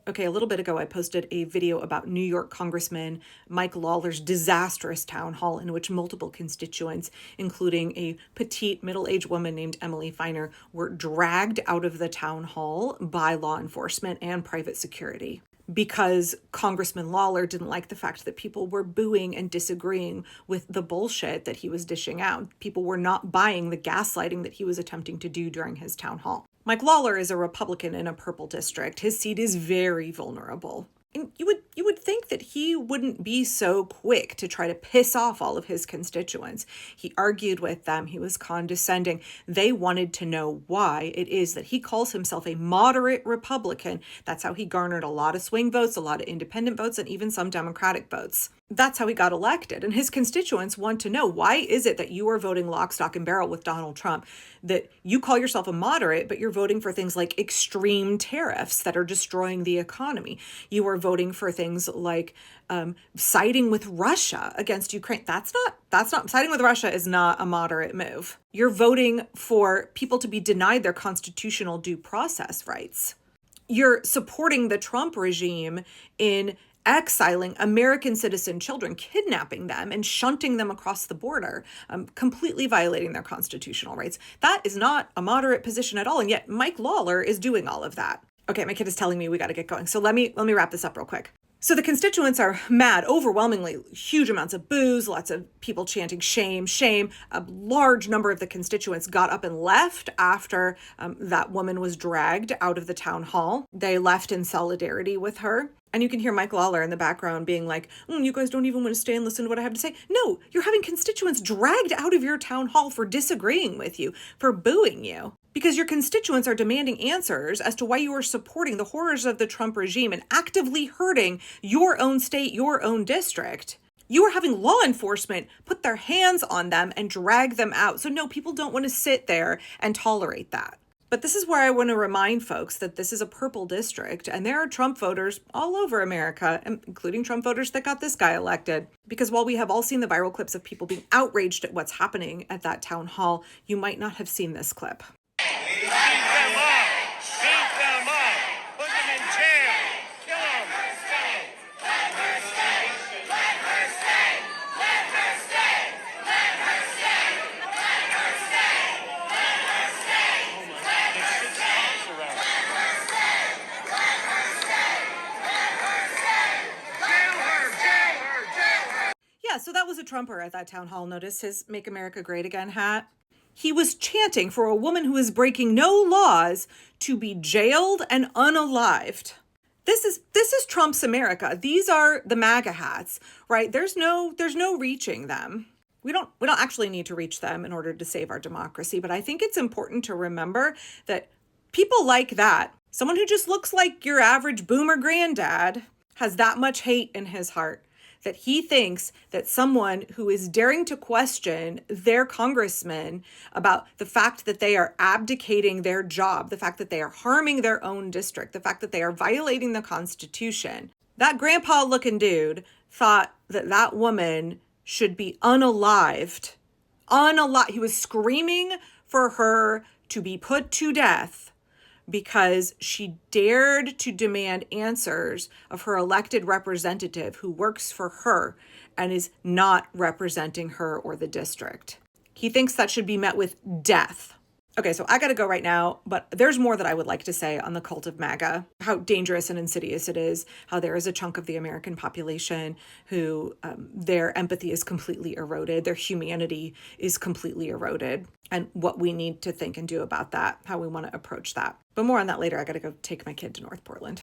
Okay, a little bit ago, I posted a video about New York Congressman Mike Lawler's disastrous town hall in which multiple constituents, including a petite middle-aged woman named Emily Feiner, were dragged out of the town hall by law enforcement and private security because Congressman Lawler didn't like the fact that people were booing and disagreeing with the bullshit that he was dishing out. People were not buying the gaslighting that he was attempting to do during his town hall. Mike Lawler is a Republican in a purple district. His seat is very vulnerable. And you would think that he wouldn't be so quick to try to piss off all of his constituents. He argued with them. He was condescending. They wanted to know why it is that he calls himself a moderate Republican. That's how he garnered a lot of swing votes, a lot of independent votes, and even some Democratic votes. That's how he got elected. And his constituents want to know, why is it that you are voting lock, stock, and barrel with Donald Trump, that you call yourself a moderate, but you're voting for things like extreme tariffs that are destroying the economy? You are voting for things like siding with Russia against Ukraine. That's not siding with Russia is not a moderate move. You're voting for people to be denied their constitutional due process rights. You're supporting the Trump regime in exiling American citizen children, kidnapping them and shunting them across the border, completely violating their constitutional rights. That is not a moderate position at all. And yet Mike Lawler is doing all of that. Okay, my kid is telling me we got to get going. So let me wrap this up real quick. So the constituents are mad, overwhelmingly, huge amounts of boos, lots of people chanting shame, shame. A large number of the constituents got up and left after that woman was dragged out of the town hall. They left in solidarity with her. And you can hear Mike Lawler in the background being like, you guys don't even want to stay and listen to what I have to say. No, you're having constituents dragged out of your town hall for disagreeing with you, for booing you. Because your constituents are demanding answers as to why you are supporting the horrors of the Trump regime and actively hurting your own state, your own district. You are having law enforcement put their hands on them and drag them out. So no, people don't want to sit there and tolerate that. But this is where I want to remind folks that this is a purple district and there are Trump voters all over America, including Trump voters that got this guy elected. Because while we have all seen the viral clips of people being outraged at what's happening at that town hall, you might not have seen this clip. Beat them up! Beat them up! Put them in jail! Kill them! Let her stay! Let her stay! Let her stay! Let her stay! Let her stay! Let her stay! Let her stay! Let her stay! Let her stay! Let her stay! Jail her! Jail her! Jail her! Yeah, so that was a Trumper at that town hall. Notice his Make America Great Again hat. He was chanting for a woman who is breaking no laws to be jailed and unalived. This is Trump's America. These are the MAGA hats, right? There's no reaching them. We don't actually need to reach them in order to save our democracy, but I think it's important to remember that people like that, someone who just looks like your average boomer granddad, has that much hate in his heart, that he thinks that someone who is daring to question their congressman about the fact that they are abdicating their job, the fact that they are harming their own district, the fact that they are violating the Constitution, that grandpa-looking dude thought that that woman should be unalived. He was screaming for her to be put to death because she dared to demand answers of her elected representative who works for her and is not representing her or the district. He thinks that should be met with death. Okay, so I gotta go right now, but there's more that I would like to say on the cult of MAGA, how dangerous and insidious it is, how there is a chunk of the American population who their empathy is completely eroded, their humanity is completely eroded, and what we need to think and do about that, how we want to approach that. But more on that later. I gotta go take my kid to North Portland.